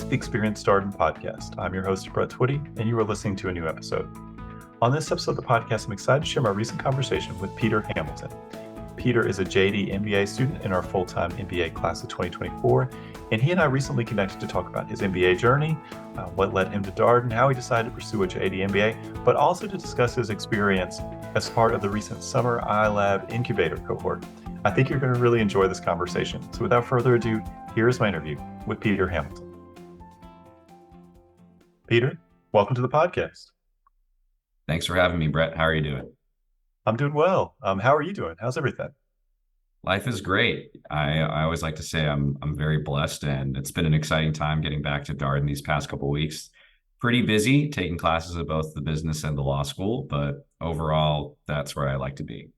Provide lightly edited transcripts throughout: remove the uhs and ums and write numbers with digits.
to the Experience Darden podcast. I'm your host, Brett Twitty, and you are listening to a new episode. On this episode of the podcast, I'm excited to share my recent conversation with Peter Hamilton. Peter is a JD MBA student in our full-time MBA class of 2024, and he and I recently connected to talk about his MBA journey, what led him to Darden, how he decided to pursue a JD MBA, but also to discuss his experience as part of the recent Summer iLab Incubator cohort. I think you're going to really enjoy this conversation. So without further ado, here's my interview with Peter Hamilton. Peter, welcome to the podcast. Thanks for having me, Brett. How are you doing? I'm doing well. How are you doing? How's everything? Life is great. I always like to say I'm very blessed, and it's been an exciting time getting back to Darden these past couple of weeks. Pretty busy taking classes at both the business and the law school, but overall, that's where I like to be.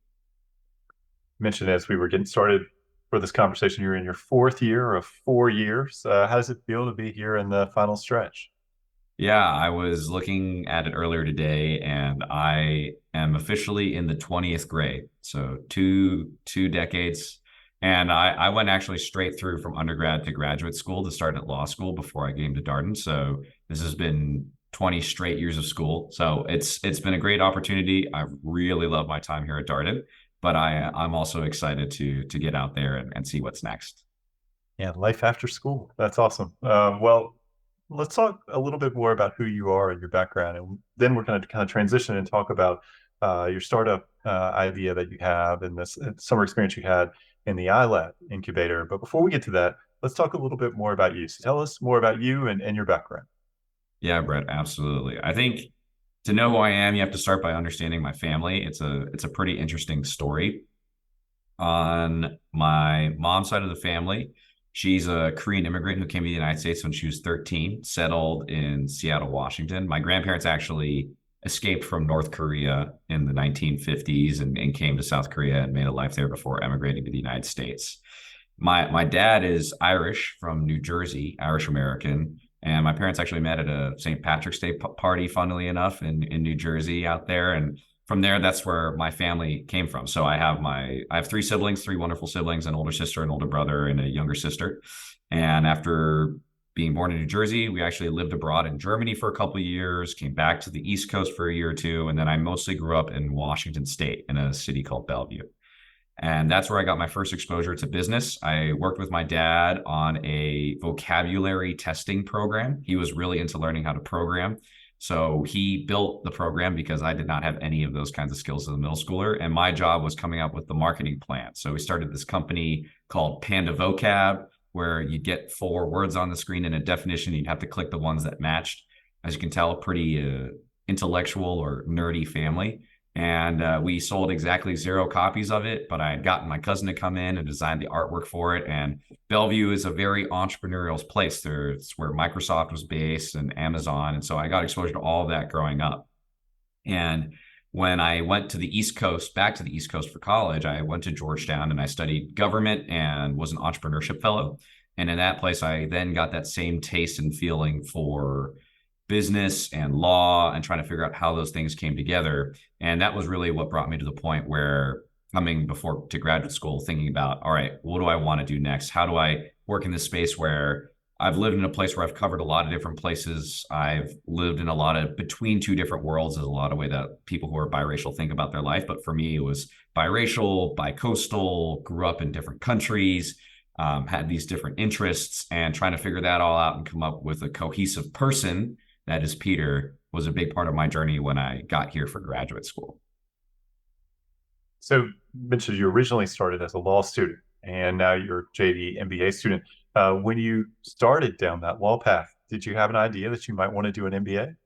Mentioned as we were getting started for this conversation, you're in your fourth year of 4 years. How does it feel to be here in the final stretch? Yeah, I was looking at it earlier today, and I am officially in the 20th grade. So two decades. And I went actually straight through from undergrad to graduate school to start at law school before I came to Darden. So this has been 20 straight years of school. So it's been a great opportunity. I really love my time here at Darden, but I'm also excited to get out there and see what's next. Yeah, life after school. That's awesome. Well, let's talk a little bit more about who you are and your background, and then we're going to kind of transition and talk about your startup idea that you have and this summer experience you had in the iLab incubator. But before we get to that, let's talk a little bit more about you. So tell us more about you and your background. Yeah, Brett, absolutely. I think to know who I am, you have to start by understanding my family. It's a pretty interesting story. On my mom's side of the family, she's a Korean immigrant who came to the United States when she was 13, settled in Seattle, Washington. My grandparents actually escaped from North Korea in the 1950s and came to South Korea and made a life there before emigrating to the United States. My dad is Irish from New Jersey, Irish American, and my parents actually met at a St. Patrick's Day party, funnily enough, in New Jersey out there. And from there, that's where my family came from. So I have three siblings, three wonderful siblings, an older sister, an older brother, and a younger sister. And after being born in New Jersey, we actually lived abroad in Germany for a couple of years, came back to the East Coast for a year or two. And then I mostly grew up in Washington State in a city called Bellevue. And that's where I got my first exposure to business. I worked with my dad on a vocabulary testing program. He was really into learning how to program. So he built the program because I did not have any of those kinds of skills as a middle schooler. And my job was coming up with the marketing plan. So we started this company called Panda Vocab, where you get 4 words on the screen in a definition. You'd have to click the ones that matched. As you can tell, a pretty intellectual or nerdy family. And we sold exactly 0 copies of it, but I had gotten my cousin to come in and design the artwork for it. And Bellevue is a very entrepreneurial place. It's where Microsoft was based and Amazon. And so I got exposure to all of that growing up. And when I went to the East Coast, back to the East Coast for college, I went to Georgetown and I studied government and was an entrepreneurship fellow. And in that place, I then got that same taste and feeling for business and law and trying to figure out how those things came together. And that was really what brought me to the point where coming to graduate school, thinking about, all right, what do I want to do next? How do I work in this space where I've lived in a place where I've covered a lot of different places. I've lived in a lot of between two different worlds. There's a lot of way that people who are biracial think about their life. But for me, it was biracial, bi-coastal, grew up in different countries, had these different interests, and trying to figure that all out and come up with a cohesive person that is Peter was a big part of my journey when I got here for graduate school. So you mentioned you originally started as a law student and now you're a JD MBA student. When you started down that law path, did you have an idea that you might want to do an MBA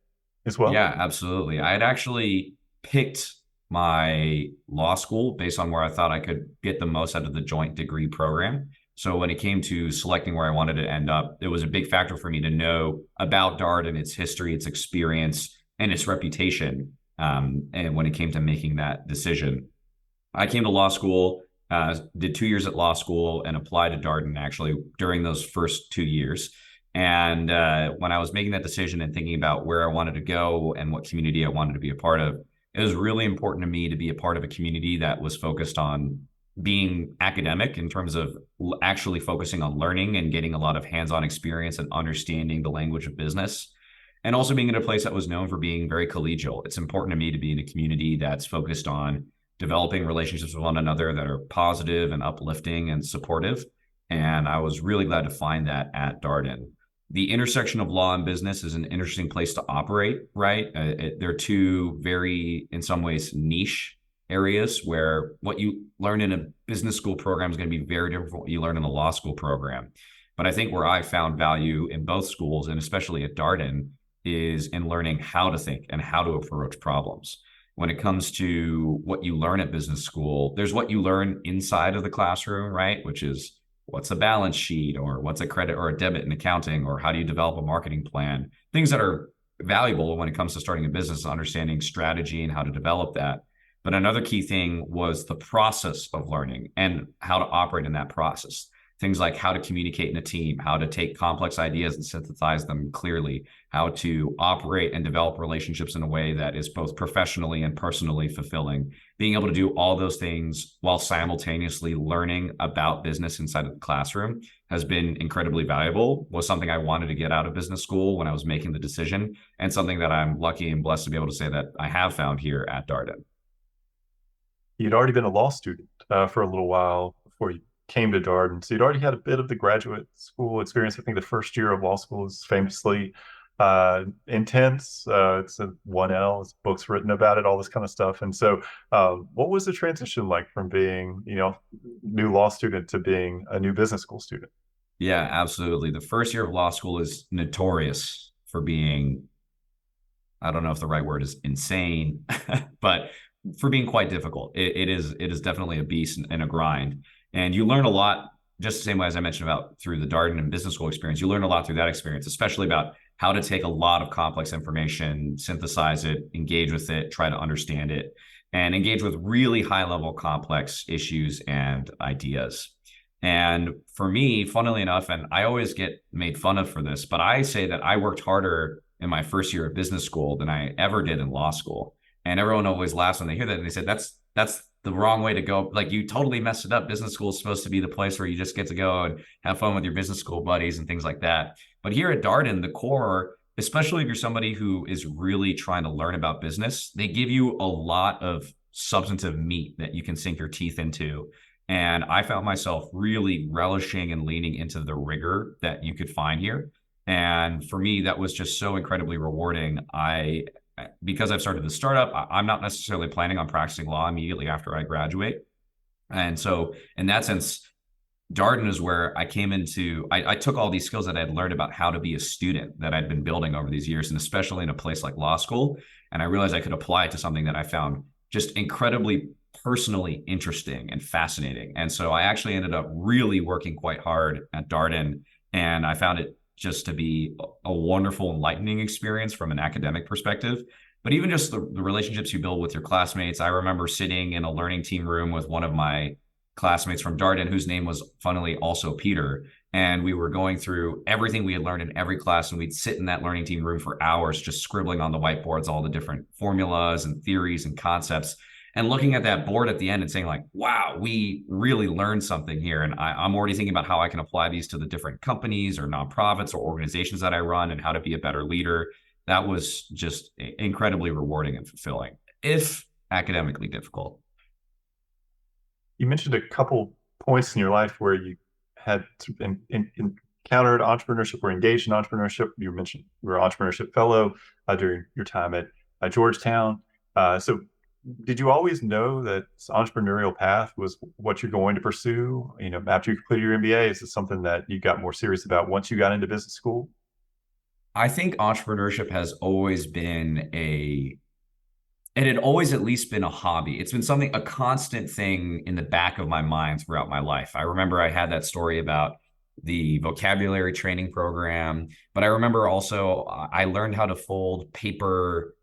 as well? Yeah, absolutely. I had actually picked my law school based on where I thought I could get the most out of the joint degree program. So when it came to selecting where I wanted to end up, it was a big factor for me to know about Darden, its history, its experience, and its reputation. And when it came to making that decision, I came to law school, did 2 years at law school, and applied to Darden actually during those first 2 years. And when I was making that decision and thinking about where I wanted to go and what community I wanted to be a part of, it was really important to me to be a part of a community that was focused on being academic in terms of actually focusing on learning and getting a lot of hands-on experience and understanding the language of business, and also being in a place that was known for being very collegial. It's important to me to be in a community that's focused on developing relationships with one another that are positive and uplifting and supportive. And I was really glad to find that at Darden. The intersection of law and business is an interesting place to operate, right? They're two very, in some ways, niche areas where what you learn in a business school program is going to be very different from what you learn in the law school program. But I think where I found value in both schools, and especially at Darden, is in learning how to think and how to approach problems. When it comes to what you learn at business school, there's what you learn inside of the classroom, right? Which is what's a balance sheet, or what's a credit or a debit in accounting, or how do you develop a marketing plan? Things that are valuable when it comes to starting a business, understanding strategy and how to develop that. But another key thing was the process of learning and how to operate in that process. Things like how to communicate in a team, how to take complex ideas and synthesize them clearly, how to operate and develop relationships in a way that is both professionally and personally fulfilling. Being able to do all those things while simultaneously learning about business inside of the classroom has been incredibly valuable, was something I wanted to get out of business school when I was making the decision, and something that I'm lucky and blessed to be able to say that I have found here at Darden. You'd already been a law student for a little while before you came to Darden. So you'd already had a bit of the graduate school experience. I think the first year of law school is famously intense. It's a 1L, it's books written about it, all this kind of stuff. And so what was the transition like from being, new law student to being a new business school student? Yeah, absolutely. The first year of law school is notorious for being, I don't know if the right word is insane, but for being quite difficult. It is definitely a beast and a grind. And you learn a lot, just the same way as I mentioned about through the Darden and business school experience. You learn a lot through that experience, especially about how to take a lot of complex information, synthesize it, engage with it, try to understand it, and engage with really high level complex issues and ideas. And for me, funnily enough, and I always get made fun of for this, but I say that I worked harder in my first year of business school than I ever did in law school. And everyone always laughs when they hear that. And they said, that's the wrong way to go. Like, you totally messed it up. Business school is supposed to be the place where you just get to go and have fun with your business school buddies and things like that. But here at Darden, the core, especially if you're somebody who is really trying to learn about business, they give you a lot of substantive meat that you can sink your teeth into. And I found myself really relishing and leaning into the rigor that you could find here. And for me, that was just so incredibly rewarding. Because I've started the startup, I'm not necessarily planning on practicing law immediately after I graduate. And so in that sense, Darden is where I came into, I took all these skills that I'd learned about how to be a student that I'd been building over these years, and especially in a place like law school. And I realized I could apply it to something that I found just incredibly personally interesting and fascinating. And so I actually ended up really working quite hard at Darden, and I found it just to be a wonderful, enlightening experience from an academic perspective. But even just the relationships you build with your classmates. I remember sitting in a learning team room with one of my classmates from Darden, whose name was funnily also Peter. And we were going through everything we had learned in every class. And we'd sit in that learning team room for hours, just scribbling on the whiteboards, all the different formulas and theories and concepts, and looking at that board at the end and saying, like, wow, we really learned something here. And I'm already thinking about how I can apply these to the different companies or nonprofits or organizations that I run and how to be a better leader. That was just incredibly rewarding and fulfilling, if academically difficult. You mentioned a couple points in your life where you had encountered entrepreneurship or engaged in entrepreneurship. You mentioned you were an entrepreneurship fellow during your time at Georgetown. So did you always know that entrepreneurial path was what you're going to pursue? After you completed your MBA, is it something that you got more serious about once you got into business school? I think entrepreneurship has always been it had always at least been a hobby. It's been something, a constant thing in the back of my mind throughout my life. I remember I had that story about the vocabulary training program, but I remember also I learned how to fold paper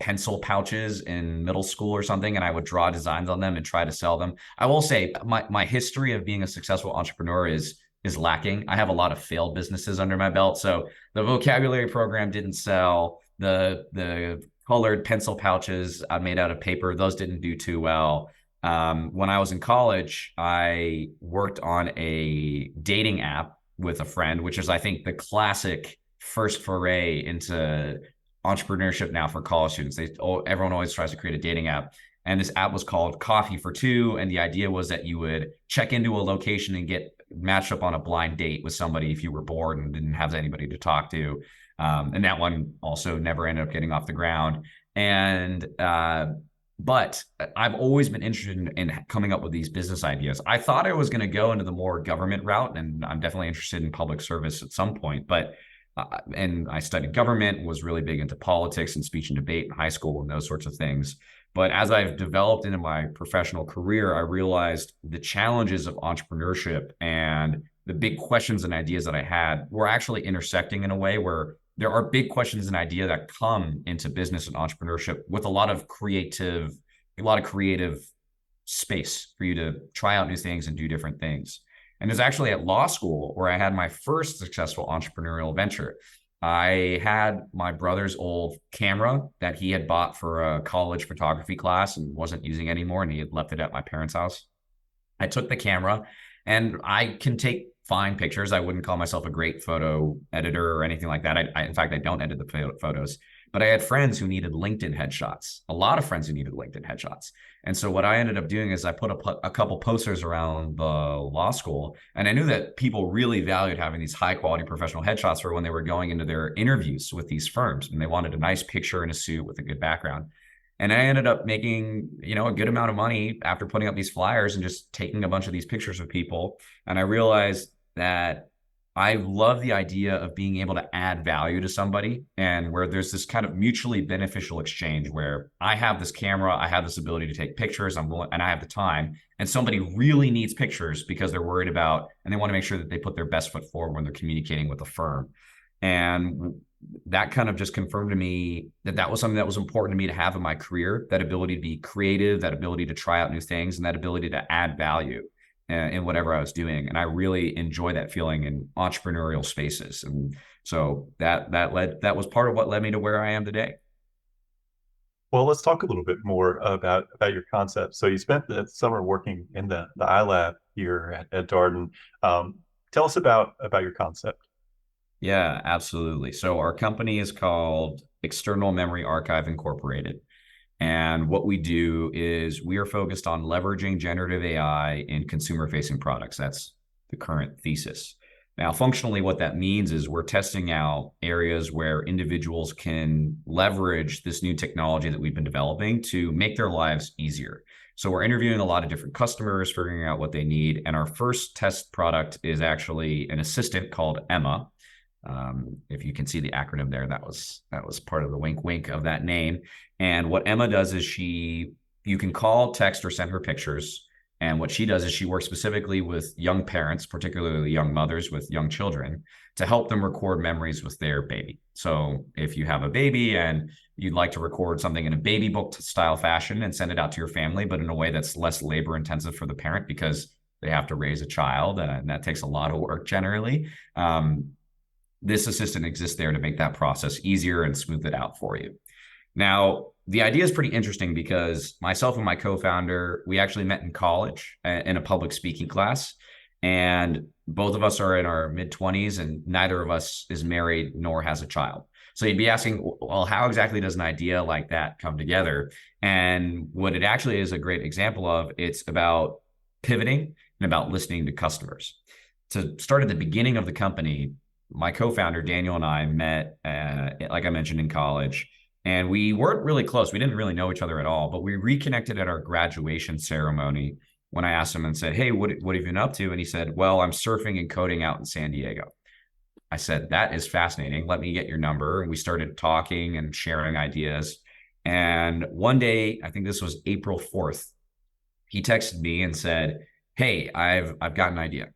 pencil pouches in middle school or something, and I would draw designs on them and try to sell them. I will say my history of being a successful entrepreneur is lacking. I have a lot of failed businesses under my belt. So the vocabulary program didn't sell. The colored pencil pouches made out of paper, those didn't do too well. When I was in college, I worked on a dating app with a friend, which is, I think, the classic first foray into entrepreneurship now for college students. Everyone always tries to create a dating app. And this app was called Coffee for Two. And the idea was that you would check into a location and get matched up on a blind date with somebody if you were bored and didn't have anybody to talk to. And that one also never ended up getting off the ground. But I've always been interested in coming up with these business ideas. I thought I was going to go into the more government route, and I'm definitely interested in public service at some point. And I studied government, was really big into politics and speech and debate in high school and those sorts of things. But as I've developed into my professional career, I realized the challenges of entrepreneurship and the big questions and ideas that I had were actually intersecting in a way where there are big questions and ideas that come into business and entrepreneurship with a lot of creative space for you to try out new things and do different things. And it was actually at law school where I had my first successful entrepreneurial venture. I had my brother's old camera that he had bought for a college photography class and wasn't using anymore, and he had left it at my parents' house. I took the camera, and I can take fine pictures. I wouldn't call myself a great photo editor or anything like that. In fact, I don't edit the photos, but I had friends who needed LinkedIn headshots, a lot of friends who needed LinkedIn headshots. And so what I ended up doing is I put a couple posters around the law school, and I knew that people really valued having these high quality professional headshots for when they were going into their interviews with these firms, and they wanted a nice picture in a suit with a good background. And I ended up making, a good amount of money after putting up these flyers and just taking a bunch of these pictures of people. And I realized that I love the idea of being able to add value to somebody, and where there's this kind of mutually beneficial exchange where I have this camera, I have this ability to take pictures, and I have the time, and somebody really needs pictures because they're worried about, and they want to make sure that they put their best foot forward when they're communicating with a firm. And that kind of just confirmed to me that was something that was important to me to have in my career, that ability to be creative, that ability to try out new things, and that ability to add value in whatever I was doing. And I really enjoy that feeling in entrepreneurial spaces. And so that was part of what led me to where I am today. Well, let's talk a little bit more about your concept. So you spent the summer working in the iLab here at Darden. Tell us about your concept. Yeah, absolutely. So our company is called External Memory Archive Incorporated. And what we do is we are focused on leveraging generative AI in consumer-facing products. That's the current thesis. Now, functionally, what that means is we're testing out areas where individuals can leverage this new technology that we've been developing to make their lives easier. So we're interviewing a lot of different customers, figuring out what they need. And our first test product is actually an assistant called Emma. If you can see the acronym there, that was part of the wink wink of that name. And what Emma does is you can call, text, or send her pictures. And what she does is she works specifically with young parents, particularly young mothers with young children, to help them record memories with their baby. So if you have a baby and you'd like to record something in a baby book style fashion and send it out to your family, but in a way that's less labor intensive for the parent because they have to raise a child, and that takes a lot of work generally. This assistant exists there to make that process easier and smooth it out for you. Now, the idea is pretty interesting because myself and my co-founder, we actually met in college in a public speaking class, and both of us are in our mid-20s, and neither of us is married nor has a child. So you'd be asking, well, how exactly does an idea like that come together? And what it actually is a great example of, it's about pivoting and about listening to customers. To start at the beginning of the company, my co-founder, Daniel, and I met, like I mentioned, in college, and we weren't really close. We didn't really know each other at all, but we reconnected at our graduation ceremony when I asked him and said, hey, what have you been up to? And he said, well, I'm surfing and coding out in San Diego. I said, that is fascinating. Let me get your number. And we started talking and sharing ideas. And one day, I think this was April 4th, he texted me and said, hey, I've got an idea.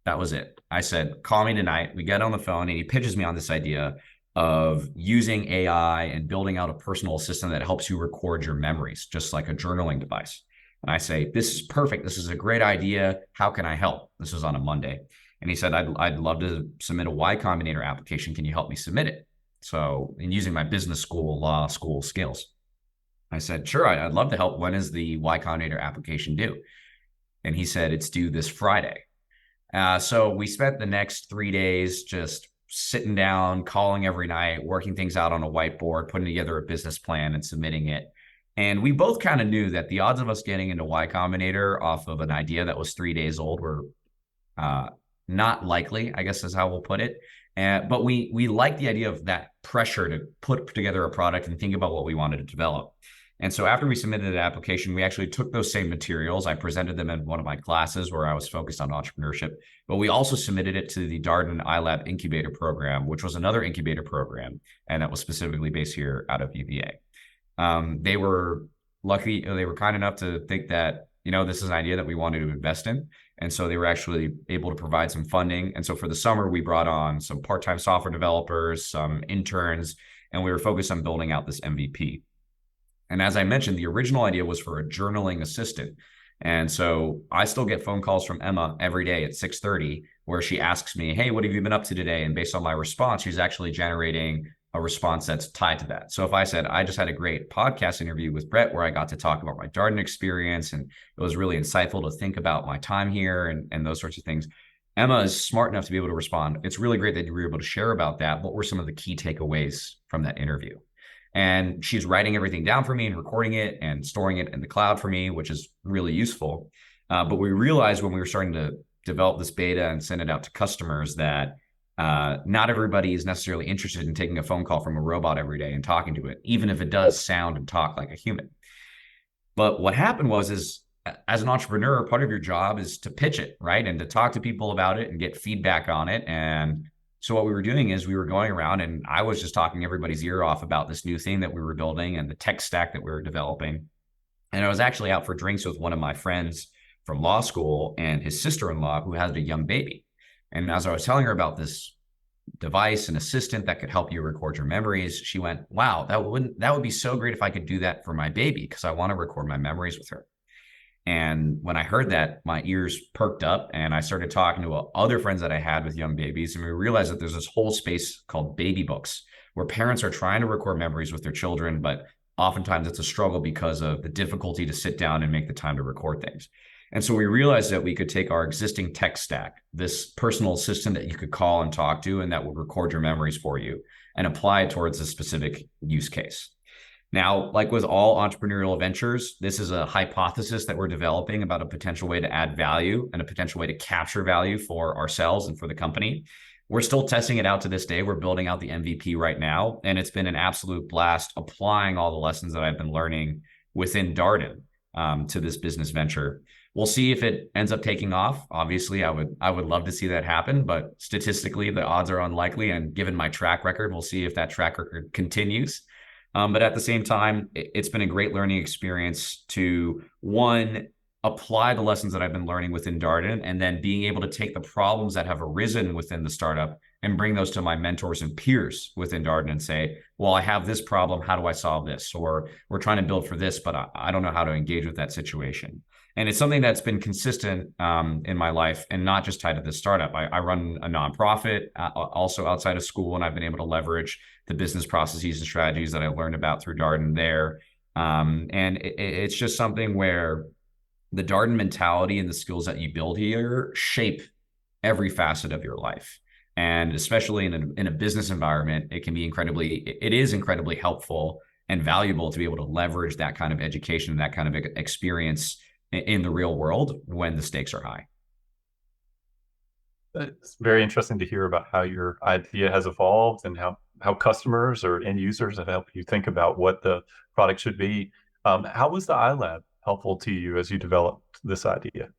That was it. I said, call me tonight. We get on the phone, and he pitches me on this idea of using AI and building out a personal assistant that helps you record your memories, just like a journaling device. And I say, this is perfect. This is a great idea. How can I help? This was on a Monday. And he said, I'd love to submit a Y Combinator application. Can you help me submit it? So, in using my business school, law school skills. I said, sure, I'd love to help. When is the Y Combinator application due? And he said, it's due this Friday. So we spent the next 3 days just sitting down, calling every night, working things out on a whiteboard, putting together a business plan and submitting it. And we both kind of knew that the odds of us getting into Y Combinator off of an idea that was 3 days old were uh, not likely, I guess is how we'll put it. But we liked the idea of that pressure to put together a product and think about what we wanted to develop. And so after we submitted an application, we actually took those same materials. I presented them in one of my classes where I was focused on entrepreneurship, but we also submitted it to the Darden iLab Incubator Program, which was another incubator program, and that was specifically based here out of UVA. They were lucky, they were kind enough to think that, this is an idea that we wanted to invest in. And so they were actually able to provide some funding. And so for the summer, we brought on some part-time software developers, some interns, and we were focused on building out this MVP. And as I mentioned, the original idea was for a journaling assistant. And so I still get phone calls from Emma every day at 6:30 where she asks me, hey, what have you been up to today? And based on my response, she's actually generating a response that's tied to that. So if I said, I just had a great podcast interview with Brett where I got to talk about my Darden experience, and it was really insightful to think about my time here and those sorts of things. Emma is smart enough to be able to respond. It's really great that you were able to share about that. What were some of the key takeaways from that interview? And she's writing everything down for me and recording it and storing it in the cloud for me, which is really useful. But we realized when we were starting to develop this beta and send it out to customers that not everybody is necessarily interested in taking a phone call from a robot every day and talking to it, even if it does sound and talk like a human. But what happened is as an entrepreneur, part of your job is to pitch it, right? And to talk to people about it and get feedback on it. And so what we were doing is we were going around and I was just talking everybody's ear off about this new thing that we were building and the tech stack that we were developing. And I was actually out for drinks with one of my friends from law school and his sister-in-law who had a young baby. And as I was telling her about this device and assistant that could help you record your memories, she went, wow, that would be so great if I could do that for my baby because I want to record my memories with her. And when I heard that, my ears perked up and I started talking to other friends that I had with young babies. And we realized that there's this whole space called baby books where parents are trying to record memories with their children, but oftentimes it's a struggle because of the difficulty to sit down and make the time to record things. And so we realized that we could take our existing tech stack, this personal assistant that you could call and talk to, and that would record your memories for you and apply it towards a specific use case. Now, like with all entrepreneurial ventures, this is a hypothesis that we're developing about a potential way to add value and a potential way to capture value for ourselves and for the company. We're still testing it out to this day. We're building out the MVP right now, and it's been an absolute blast applying all the lessons that I've been learning within Darden to this business venture. We'll see if it ends up taking off. Obviously, I would love to see that happen, but statistically, the odds are unlikely. And given my track record, we'll see if that track record continues. But at the same time, it's been a great learning experience to, one, apply the lessons that I've been learning within Darden, and then being able to take the problems that have arisen within the startup and bring those to my mentors and peers within Darden and say, well, I have this problem. How do I solve this? Or we're trying to build for this, but I don't know how to engage with that situation. And it's something that's been consistent in my life and not just tied to this startup. I run a nonprofit also outside of school, and I've been able to leverage the business processes and strategies that I learned about through Darden there. And it's just something where the Darden mentality and the skills that you build here shape every facet of your life. And especially in a business environment, it is incredibly helpful and valuable to be able to leverage that kind of education, that kind of experience in the real world when the stakes are high. It's very interesting to hear about how your idea has evolved and how customers or end users have helped you think about what the product should be. How was the iLab helpful to you as you developed this idea?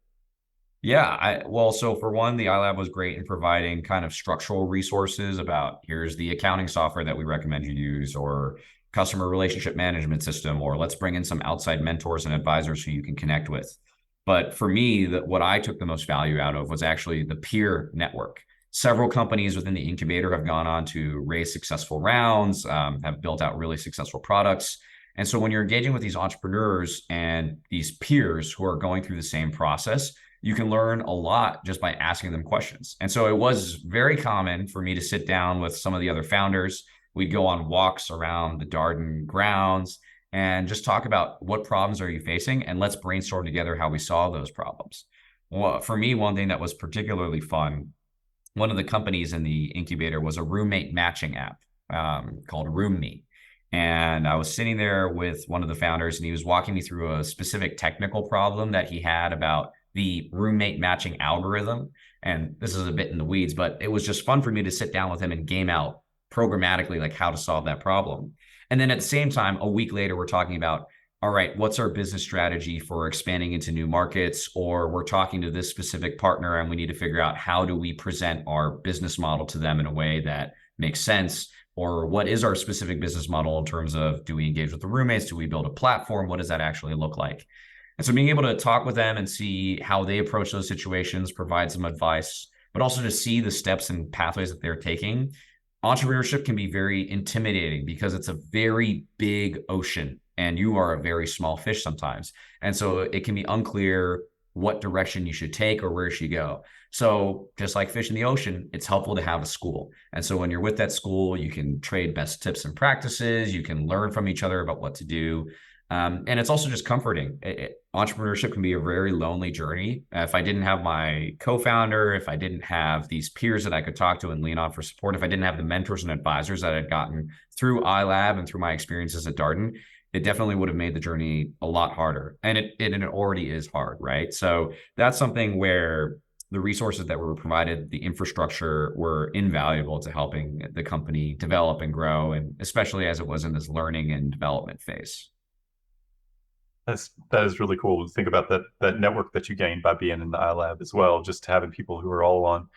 Yeah, so for one, the iLab was great in providing kind of structural resources about here's the accounting software that we recommend you use, or customer relationship management system, or let's bring in some outside mentors and advisors who you can connect with. But for me, what I took the most value out of was actually the peer network. Several companies within the incubator have gone on to raise successful rounds, have built out really successful products. And so when you're engaging with these entrepreneurs and these peers who are going through the same process, you can learn a lot just by asking them questions. And so it was very common for me to sit down with some of the other founders. We'd go on walks around the Darden grounds, and just talk about what problems are you facing, and let's brainstorm together how we solve those problems. Well, for me, one thing that was particularly fun, one of the companies in the incubator was a roommate matching app called RoomMe. And I was sitting there with one of the founders, and he was walking me through a specific technical problem that he had about the roommate matching algorithm. And this is a bit in the weeds, but it was just fun for me to sit down with him and game out programmatically like how to solve that problem. And then at the same time, a week later, we're talking about, all right, what's our business strategy for expanding into new markets? Or we're talking to this specific partner and we need to figure out how do we present our business model to them in a way that makes sense? Or what is our specific business model in terms of, do we engage with the roommates? Do we build a platform? What does that actually look like? And so being able to talk with them and see how they approach those situations, provide some advice, but also to see the steps and pathways that they're taking. Entrepreneurship can be very intimidating because it's a very big ocean and you are a very small fish sometimes. And so it can be unclear what direction you should take or where you should go. So just like fish in the ocean, it's helpful to have a school. And so when you're with that school, you can trade best tips and practices. You can learn from each other about what to do. And it's also just comforting. Entrepreneurship can be a very lonely journey. If I didn't have my co-founder, if I didn't have these peers that I could talk to and lean on for support, if I didn't have the mentors and advisors that I'd gotten through iLab and through my experiences at Darden, it definitely would have made the journey a lot harder. And it already is hard, right? So that's something where the resources that were provided, the infrastructure, were invaluable to helping the company develop and grow, and especially as it was in this learning and development phase. That is really cool to think about that network that you gained by being in the iLab as well. Just having people who are all on,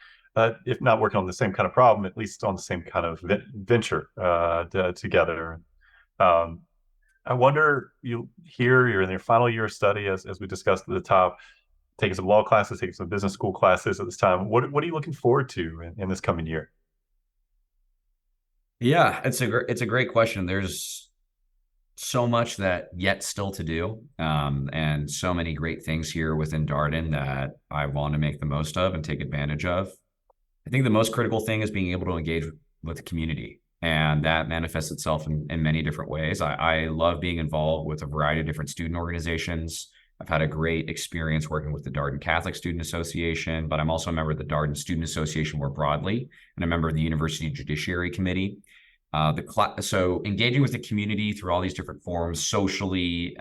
if not working on the same kind of problem, at least on the same kind of venture together. Um, I wonder, you're in your final year of study, as we discussed at the top, taking some law classes, taking some business school classes at this time. What are you looking forward to in this coming year? Yeah, it's a great question. There's so much that yet still to do, and so many great things here within Darden that I want to make the most of and take advantage of. I think the most critical thing is being able to engage with the community, and that manifests itself in many different ways. I love being involved with a variety of different student organizations. I've had a great experience working with the Darden Catholic Student Association, but I'm also a member of the Darden Student Association more broadly, and a member of the University Judiciary Committee. So engaging with the community through all these different forms socially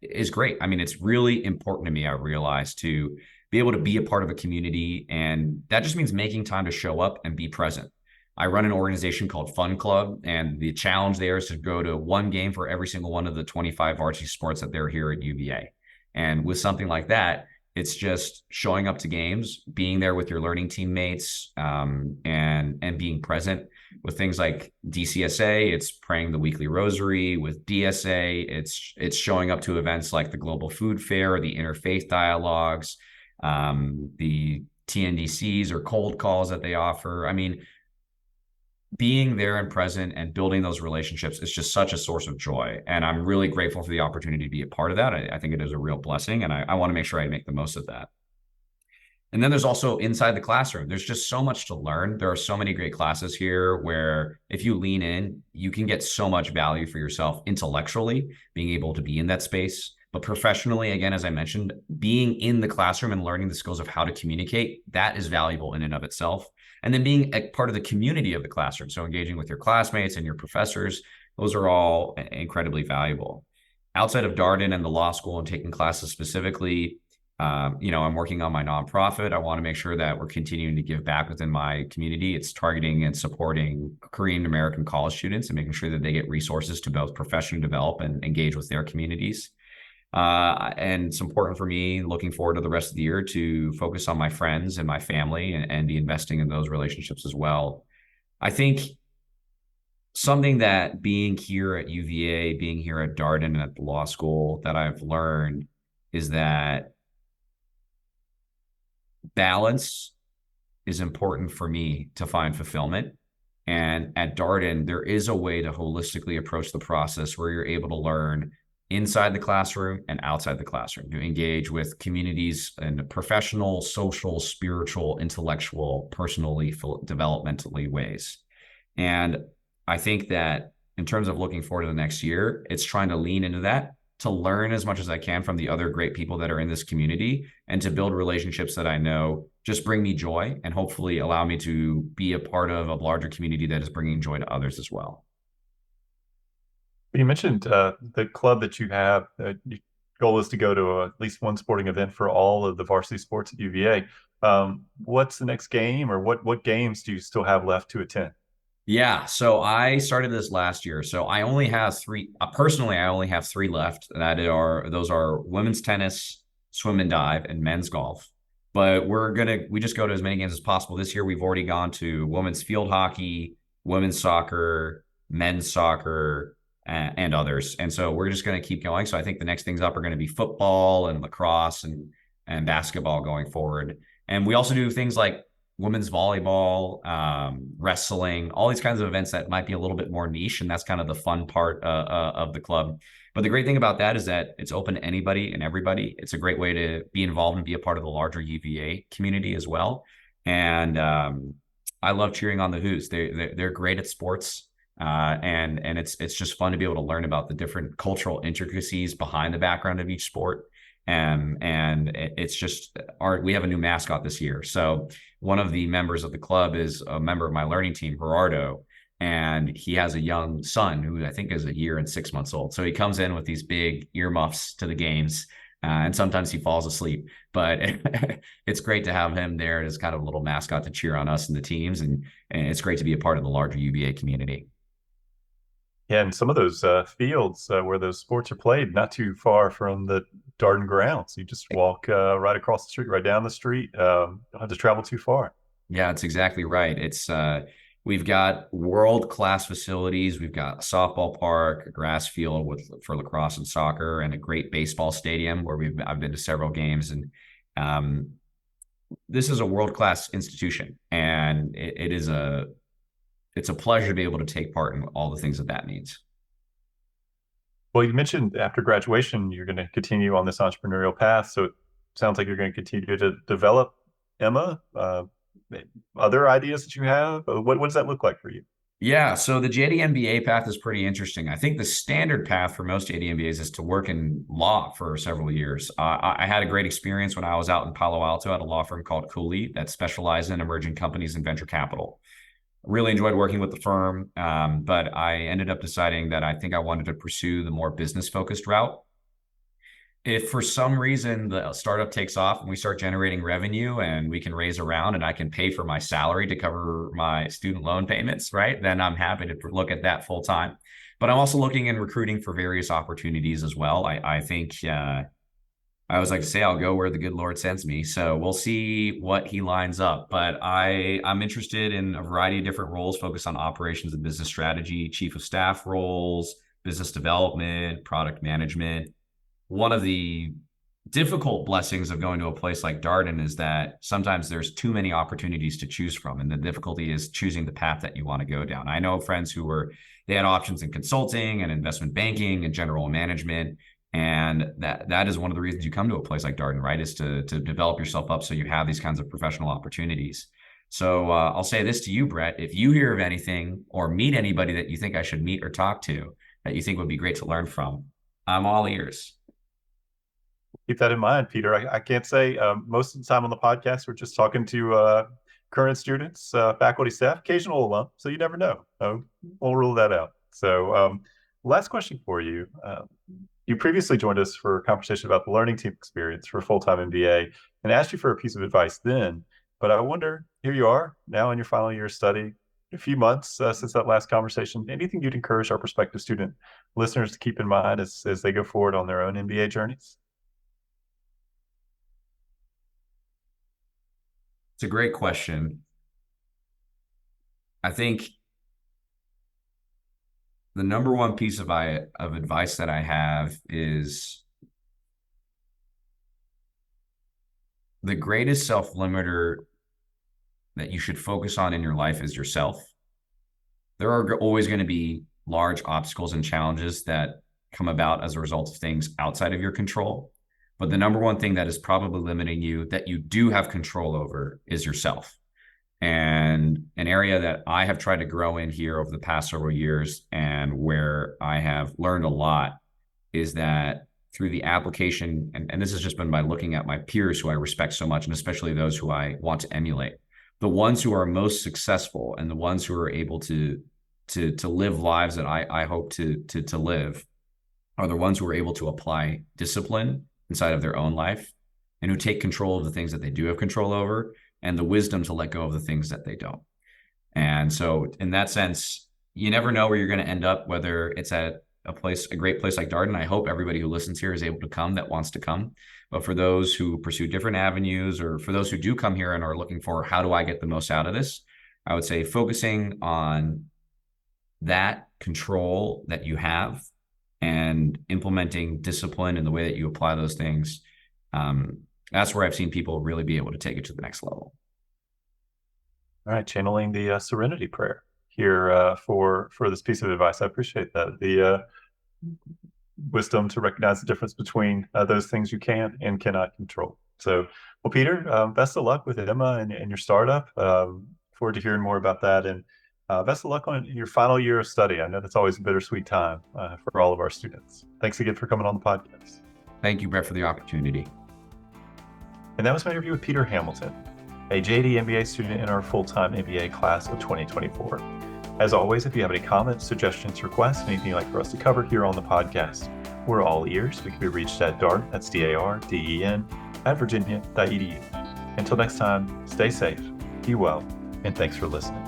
is great. I mean, it's really important to me, I realize, to be able to be a part of a community. And that just means making time to show up and be present. I run an organization called Fun Club, and the challenge there is to go to one game for every single one of the 25 varsity sports that they're here at UVA. And with something like that, it's just showing up to games, being there with your learning teammates, and being present. With things like DCSA, it's praying the weekly rosary. With DSA, it's showing up to events like the Global Food Fair, or the Interfaith Dialogues, the TNDCs or cold calls that they offer. I mean, being there and present and building those relationships is just such a source of joy. And I'm really grateful for the opportunity to be a part of that. I think it is a real blessing, and I want to make sure I make the most of that. And then there's also inside the classroom. There's just so much to learn. There are so many great classes here where if you lean in, you can get so much value for yourself intellectually, being able to be in that space. But professionally, again, as I mentioned, being in the classroom and learning the skills of how to communicate, that is valuable in and of itself. And then being a part of the community of the classroom, so engaging with your classmates and your professors, those are all incredibly valuable. Outside of Darden and the law school and taking classes specifically, I'm working on my nonprofit. I want to make sure that we're continuing to give back within my community. It's targeting and supporting Korean American college students and making sure that they get resources to both professionally develop and engage with their communities. And it's important for me, looking forward to the rest of the year, to focus on my friends and my family and be investing in those relationships as well. I think something that being here at UVA, being here at Darden and at the law school, that I've learned is that balance is important for me to find fulfillment. And at Darden, there is a way to holistically approach the process where you're able to learn inside the classroom and outside the classroom, to engage with communities in professional, social, spiritual, intellectual, personally, developmentally ways. And I think that in terms of looking forward to the next year, it's trying to lean into that to learn as much as I can from the other great people that are in this community and to build relationships that I know just bring me joy and hopefully allow me to be a part of a larger community that is bringing joy to others as well. You mentioned the club that you have. Your goal is to go to at least one sporting event for all of the varsity sports at UVA. What's the next game, or what games do you still have left to attend? Yeah, so I started this last year. So I only have three, personally, I only have three left. Those are women's tennis, swim and dive, and men's golf. But we just go to as many games as possible. This year, we've already gone to women's field hockey, women's soccer, men's soccer, and others. And so we're just going to keep going. So I think the next things up are going to be football and lacrosse and basketball going forward. And we also do things like women's volleyball, wrestling, all these kinds of events that might be a little bit more niche. And that's kind of the fun part of the club. But the great thing about that is that it's open to anybody and everybody. It's a great way to be involved and be a part of the larger UVA community as well. And I love cheering on the Who's. They're great at sports. And it's just fun to be able to learn about the different cultural intricacies behind the background of each sport. And it's just we have a new mascot this year. So one of the members of the club is a member of my learning team, Gerardo, and he has a young son who I think is a year and 6 months old. So he comes in with these big earmuffs to the games, and sometimes he falls asleep. But it's great to have him there as kind of a little mascot to cheer on us and the teams, and it's great to be a part of the larger UVA community. Yeah, and some of those fields where those sports are played, not too far from the Darden grounds. You just walk right across the street, right down the street. Don't have to travel too far. Yeah, that's exactly right. We've got world-class facilities. We've got a softball park, a grass field for lacrosse and soccer, and a great baseball stadium where I've been to several games. And this is a world-class institution, and it's a pleasure to be able to take part in all the things that means. Well, you mentioned after graduation, you're going to continue on this entrepreneurial path. So it sounds like you're going to continue to develop Emma. Other ideas that you have? What does that look like for you? Yeah, so the JD MBA path is pretty interesting. I think the standard path for most JD MBAs is to work in law for several years. I had a great experience when I was out in Palo Alto at a law firm called Cooley that specialized in emerging companies and venture capital. Really enjoyed working with the firm, but I ended up deciding that I think I wanted to pursue the more business-focused route. If for some reason the startup takes off and we start generating revenue and we can raise around and I can pay for my salary to cover my student loan payments, right, then I'm happy to look at that full time. But I'm also looking and recruiting for various opportunities as well. I think I always like to say I'll go where the good Lord sends me. So we'll see what he lines up. But I'm interested in a variety of different roles focused on operations and business strategy, chief of staff roles, business development, product management. One of the difficult blessings of going to a place like Darden is that sometimes there's too many opportunities to choose from. And the difficulty is choosing the path that you want to go down. I know friends they had options in consulting and investment banking and general management. And that is one of the reasons you come to a place like Darden, right? Is to develop yourself up so you have these kinds of professional opportunities. So I'll say this to you, Brett. If you hear of anything or meet anybody that you think I should meet or talk to that you think would be great to learn from, I'm all ears. Keep that in mind, Peter. I can't say most of the time on the podcast, we're just talking to current students, faculty, staff, occasional alum. So you never know. We'll rule that out. So last question for you. You previously joined us for a conversation about the learning team experience for a full-time MBA and asked you for a piece of advice then. But I wonder, here you are now in your final year of study, a few months since that last conversation. Anything you'd encourage our prospective student listeners to keep in mind as they go forward on their own MBA journeys? It's a great question. I think the number one piece of advice that I have is the greatest self-limiter that you should focus on in your life is yourself. There are always going to be large obstacles and challenges that come about as a result of things outside of your control. But the number one thing that is probably limiting you that you do have control over is yourself. And an area that I have tried to grow in here over the past several years, and where I have learned a lot, is that through the application, and this has just been by looking at my peers who I respect so much, and especially those who I want to emulate, the ones who are most successful and the ones who are able to live lives that I hope to live are the ones who are able to apply discipline inside of their own life, and who take control of the things that they do have control over, and the wisdom to let go of the things that they don't. And so in that sense, you never know where you're going to end up, whether it's at a great place like Darden. I hope everybody who listens here is able to come, that wants to come. But for those who pursue different avenues, or for those who do come here and are looking for, how do I get the most out of this? I would say focusing on that control that you have and implementing discipline in the way that you apply those things. That's where I've seen people really be able to take it to the next level. All right, channeling the serenity prayer here for this piece of advice. I appreciate that. The wisdom to recognize the difference between those things you can and cannot control. So, well, Peter, best of luck with Emma and your startup. Forward to hearing more about that, and best of luck on your final year of study. I know that's always a bittersweet time for all of our students. Thanks again for coming on the podcast. Thank you, Brett, for the opportunity. And that was my interview with Peter Hamilton, a JD MBA student in our full-time MBA class of 2024. As always, if you have any comments, suggestions, requests, anything you'd like for us to cover here on the podcast, we're all ears. We can be reached at Darden, that's DARDEN, @virginia.edu. Until next time, stay safe, be well, and thanks for listening.